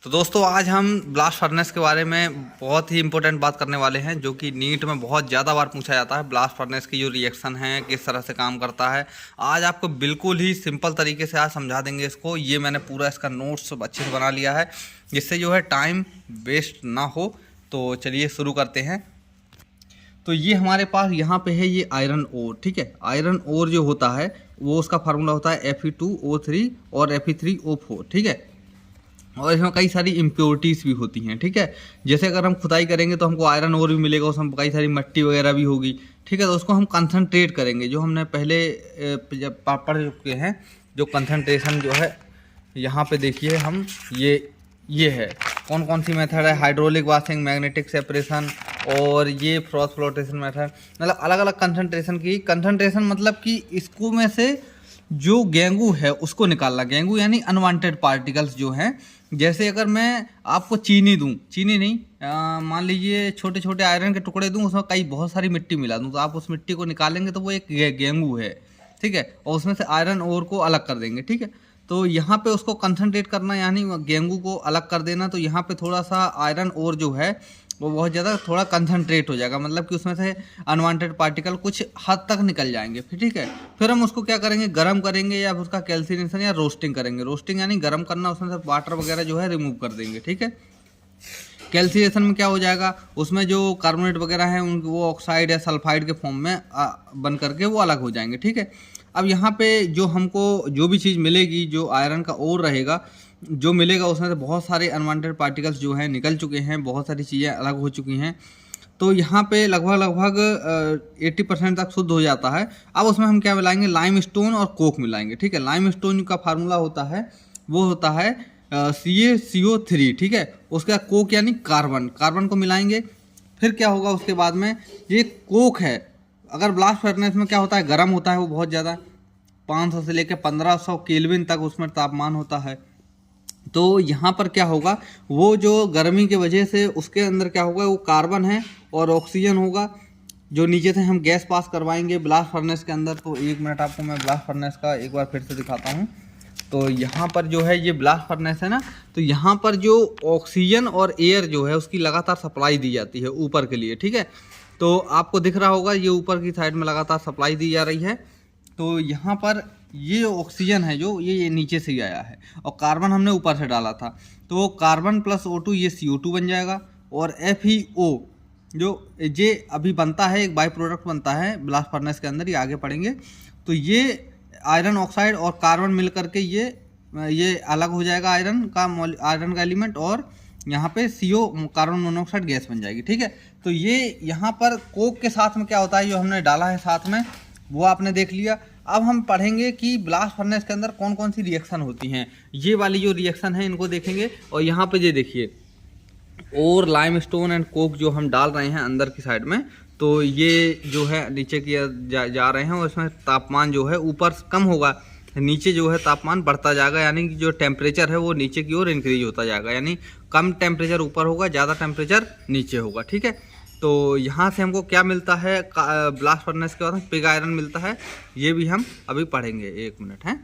तो दोस्तों आज हम ब्लास्ट फर्नेस के बारे में बहुत ही इंपॉर्टेंट बात करने वाले हैं, जो कि नीट में बहुत ज़्यादा बार पूछा जाता है। ब्लास्ट फर्नेस की जो रिएक्शन है, किस तरह से काम करता है, आज आपको बिल्कुल ही सिंपल तरीके से आज समझा देंगे इसको। ये मैंने पूरा इसका नोट्स अच्छे से बना लिया है, जिससे जो है टाइम वेस्ट ना हो। तो चलिए शुरू करते हैं। तो ये हमारे पास यहाँ पे है ये आयरन ओर, ठीक है। आयरन ओर जो होता है वो उसका फार्मूला होता है Fe2O3 और Fe3O4, ठीक है। और इसमें कई सारी इम्प्योरिटीज़ भी होती हैं, ठीक है। जैसे अगर हम खुदाई करेंगे तो हमको आयरन ओर भी मिलेगा, उसमें कई सारी मिट्टी वगैरह भी होगी, ठीक है। तो उसको हम कंसनट्रेट करेंगे, जो हमने पहले जब पढ़ चुके हैं। जो कंसनट्रेशन जो है यहाँ पे देखिए हम ये है कौन कौन सी मेथड है, हाइड्रोलिक वाशिंग, मैग्नेटिक सेपरेशन और ये फ्रॉस्ट फ्लोटेशन मेथड। मतलब अलग अलग कंसनट्रेशन की कंसनट्रेशन, मतलब कि इसको में से जो गेंगू है उसको निकालना। गेंगू यानी अनवांटेड पार्टिकल्स जो हैं। जैसे अगर मैं आपको चीनी दूं, चीनी नहीं, मान लीजिए छोटे छोटे आयरन के टुकड़े दूं, उसमें कई बहुत सारी मिट्टी मिला दूं, तो आप उस मिट्टी को निकालेंगे तो वो एक गेंगू है, ठीक है। और उसमें से आयरन ओर को अलग कर देंगे, ठीक है। तो यहाँ पे उसको कंसनट्रेट करना यानी गेंगू को अलग कर देना। तो यहाँ पे थोड़ा सा आयरन ओर जो है वो बहुत ज़्यादा थोड़ा कंसनट्रेट हो जाएगा, मतलब कि उसमें से अनवांटेड पार्टिकल कुछ हद तक निकल जाएंगे, फिर ठीक है। फिर हम उसको क्या करेंगे, गर्म करेंगे या फिर उसका कैल्सिनेशन या रोस्टिंग करेंगे। रोस्टिंग यानी गर्म करना, उसमें से वाटर वगैरह जो है रिमूव कर देंगे, ठीक है। कैल्सिनेशन में क्या हो जाएगा, उसमें जो कार्बोनेट वगैरह हैं उन वो ऑक्साइड या सल्फाइड के फॉर्म में बन करके वो अलग हो जाएंगे, ठीक है। अब यहाँ पे जो हमको जो भी चीज़ मिलेगी, जो आयरन का ओर रहेगा जो मिलेगा, उसमें से बहुत सारे अनवांटेड पार्टिकल्स जो हैं निकल चुके हैं, बहुत सारी चीज़ें अलग हो चुकी हैं। तो यहाँ पे लगभग 80% तक शुद्ध हो जाता है। अब उसमें हम क्या मिलाएंगे, लाइम स्टोन और कोक मिलाएंगे, ठीक है। लाइम स्टोन का फार्मूला होता है वो होता है CaCO3, ठीक है। उसके बाद कोक यानी कार्बन, कार्बन को मिलाएंगे। फिर क्या होगा उसके बाद में, ये कोक है। अगर ब्लास्ट फर्नेस में क्या होता है, गर्म होता है वो बहुत ज़्यादा, 500 से लेकर 1500 केल्विन तक उसमें तापमान होता है। तो यहाँ पर क्या होगा, वो जो गर्मी की वजह से उसके अंदर क्या होगा, वो कार्बन है और ऑक्सीजन होगा, जो नीचे से हम गैस पास करवाएंगे ब्लास्ट फर्नेस के अंदर। तो एक मिनट आपको मैं ब्लास्ट फर्नेस का एक बार फिर से दिखाता हूँ। तो यहाँ पर जो है ये ब्लास्ट फर्नेस है ना, तो यहाँ पर जो ऑक्सीजन और एयर जो है उसकी लगातार सप्लाई दी जाती है ऊपर के लिए, ठीक है। तो आपको दिख रहा होगा ये ऊपर की साइड में लगातार सप्लाई दी जा रही है। तो यहाँ पर ये ऑक्सीजन है जो ये नीचे से ही आया है, और कार्बन हमने ऊपर से डाला था। तो कार्बन प्लस O2 ये CO2 बन जाएगा। और FeO जो ये अभी बनता है, एक बाई प्रोडक्ट बनता है ब्लास्ट फर्नेस के अंदर, ये आगे पढ़ेंगे। तो ये आयरन ऑक्साइड और कार्बन मिल करके ये अलग हो जाएगा, आयरन का एलिमेंट, और यहाँ पे CO कार्बन मोनोऑक्साइड गैस बन जाएगी, ठीक है। तो ये यहाँ पर कोक के साथ में क्या होता है, जो हमने डाला है साथ में वो आपने देख लिया। अब हम पढ़ेंगे कि ब्लास्ट फर्नेस के अंदर कौन कौन सी रिएक्शन होती हैं। ये वाली जो रिएक्शन है इनको देखेंगे। और यहाँ पे ये देखिए, और लाइम स्टोन एंड कोक जो हम डाल रहे हैं अंदर की साइड में, तो ये जो है नीचे की जा रहे हैं, और इसमें तापमान जो है ऊपर कम होगा, नीचे जो है तापमान बढ़ता जाएगा, यानी कि जो टेम्परेचर है वो नीचे की ओर इंक्रीज होता जाएगा। यानी कम टेम्परेचर ऊपर होगा, ज़्यादा टेम्परेचर नीचे होगा, ठीक है। तो यहाँ से हमको क्या मिलता है, ब्लास्ट फर्नेस के बाद पिग आयरन मिलता है, ये भी हम अभी पढ़ेंगे, एक मिनट है।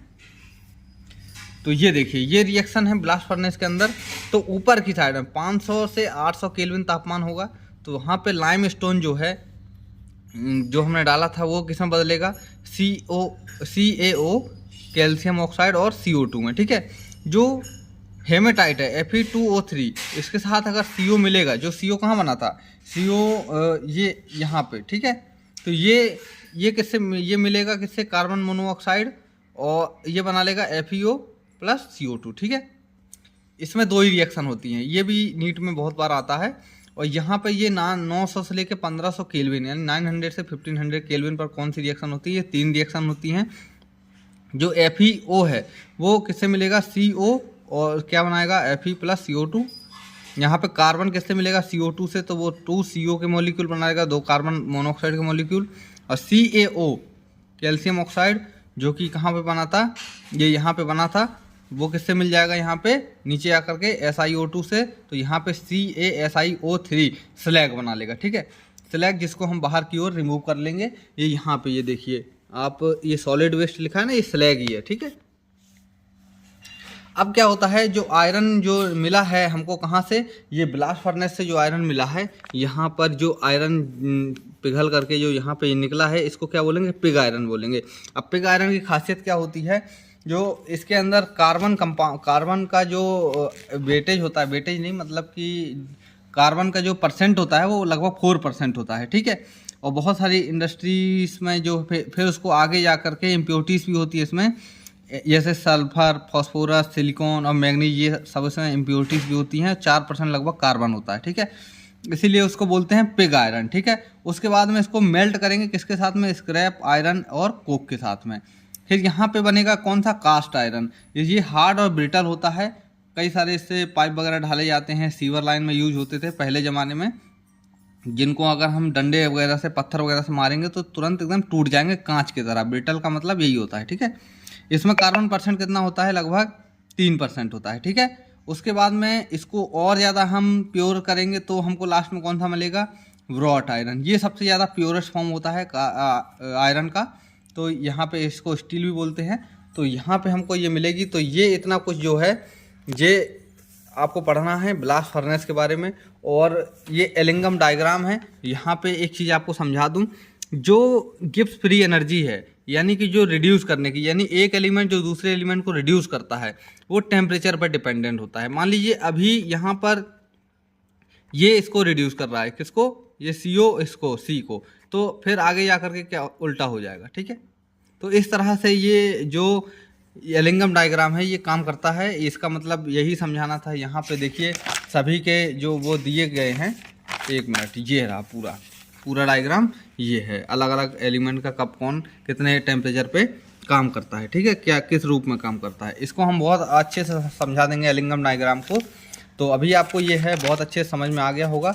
तो ये देखिए, ये रिएक्शन है ब्लास्ट फर्नेस के अंदर। तो ऊपर की साइड में 500 से 800 केल्विन तापमान होगा। तो वहाँ पे लाइम स्टोन जो है जो हमने डाला था वो किसमें बदलेगा, CaO कैल्शियम ऑक्साइड और CO2 में, ठीक है। जो हेमेटाइट है Fe2O3, इसके साथ अगर CO मिलेगा, जो CO कहाँ बना था, CO ये यहाँ पे, ठीक है। तो ये किससे ये मिलेगा, किससे, कार्बन मोनोऑक्साइड, और ये बना लेगा FeO प्लस CO2, ठीक है। इसमें दो ही रिएक्शन होती हैं, ये भी नीट में बहुत बार आता है। और यहाँ पे ये 900 से लेकर 1500 केल्विन यानी 900 से 1500 केल्विन पर कौन सी रिएक्शन होती है, 3 रिएक्शन होती हैं। जो FeO है वो किससे मिलेगा, CO, और क्या बनाएगा, Fe प्लस CO2। यहाँ पे कार्बन किससे मिलेगा, CO2 से, तो वो 2 CO के मॉलिक्यूल बनाएगा, 2 कार्बन मोनोऑक्साइड के मॉलिक्यूल। और CaO कैल्शियम ऑक्साइड, जो कि कहाँ पे बना था, ये यहाँ पे बना था, वो किससे मिल जाएगा, यहाँ पे नीचे आकर के SiO2 से। तो यहाँ पे CaSiO3 स्लैग बना लेगा, ठीक है। स्लैग जिसको हम बाहर की ओर रिमूव कर लेंगे। ये यहाँ पे ये देखिए आप, ये सॉलिड वेस्ट लिखा है ना, ये स्लैग ही है, ठीक है। अब क्या होता है, जो आयरन जो मिला है हमको कहाँ से, ये ब्लास्ट फर्नेस से जो आयरन मिला है, यहाँ पर जो आयरन पिघल करके जो यहाँ पे निकला है, इसको क्या बोलेंगे, पिग आयरन बोलेंगे। अब पिग आयरन की खासियत क्या होती है, जो इसके अंदर कार्बन का जो वेटेज होता है, वेटेज नहीं मतलब कि कार्बन का जो परसेंट होता है वो लगभग 4% होता है, ठीक है। और बहुत सारी इंडस्ट्रीज में जो फिर उसको आगे जा करके इम्प्योरिटीज़ भी होती है इसमें, जैसे सल्फर, फास्फोरस, सिलिकॉन और मैग्नीज, ये सब इसमें इम्प्योरिटीज़ भी होती हैं। 4% लगभग कार्बन होता है, ठीक है। इसीलिए उसको बोलते हैं पिग आयरन, ठीक है। उसके बाद में इसको मेल्ट करेंगे किसके साथ में, स्क्रैप आयरन और कोक के साथ में। फिर यहाँ पे बनेगा कौन सा, कास्ट आयरन। ये हार्ड और ब्रिटल होता है। कई सारे इससे पाइप वगैरह ढाले जाते हैं, सीवर लाइन में यूज होते थे पहले ज़माने में, जिनको अगर हम डंडे वगैरह से, पत्थर वगैरह से मारेंगे तो तुरंत एकदम टूट जाएंगे कांच की तरह। ब्रिटल का मतलब यही होता है, ठीक है। इसमें कार्बन परसेंट कितना होता है, लगभग 3% होता है, ठीक है। उसके बाद में इसको और ज़्यादा हम प्योर करेंगे तो हमको लास्ट में कौन सा मिलेगा, व्रॉट आयरन। ये सबसे ज़्यादा प्योरेस्ट फॉर्म होता है आयरन का। तो यहाँ पे इसको स्टील भी बोलते हैं। तो यहाँ पे हमको ये मिलेगी। तो ये इतना कुछ जो है ये आपको पढ़ना है ब्लास्ट फर्नेस के बारे में। और ये एलिंगम डायग्राम है। यहाँ पे एक चीज़ आपको समझा दूँ, जो गिब्स फ्री एनर्जी है, यानी कि जो रिड्यूस करने की, यानी एक एलिमेंट जो दूसरे एलिमेंट को रिड्यूस करता है, वो टेम्परेचर पर डिपेंडेंट होता है। मान लीजिए अभी यहाँ पर ये इसको रिड्यूस कर रहा है, किसको, ये CO इसको C को, तो फिर आगे जा करके क्या उल्टा हो जाएगा, ठीक है। तो इस तरह से ये जो एलिंगम डायग्राम है ये काम करता है। इसका मतलब यही समझाना था। यहाँ पे देखिए सभी के जो वो दिए गए हैं, एक मिनट, ये रहा पूरा डायग्राम, ये है अलग अलग एलिमेंट का कब कौन कितने टेम्परेचर पे काम करता है, ठीक है, क्या किस रूप में काम करता है। इसको हम बहुत अच्छे से समझा देंगे एलिंगम डायग्राम को। तो अभी आपको ये है बहुत अच्छे समझ में आ गया होगा।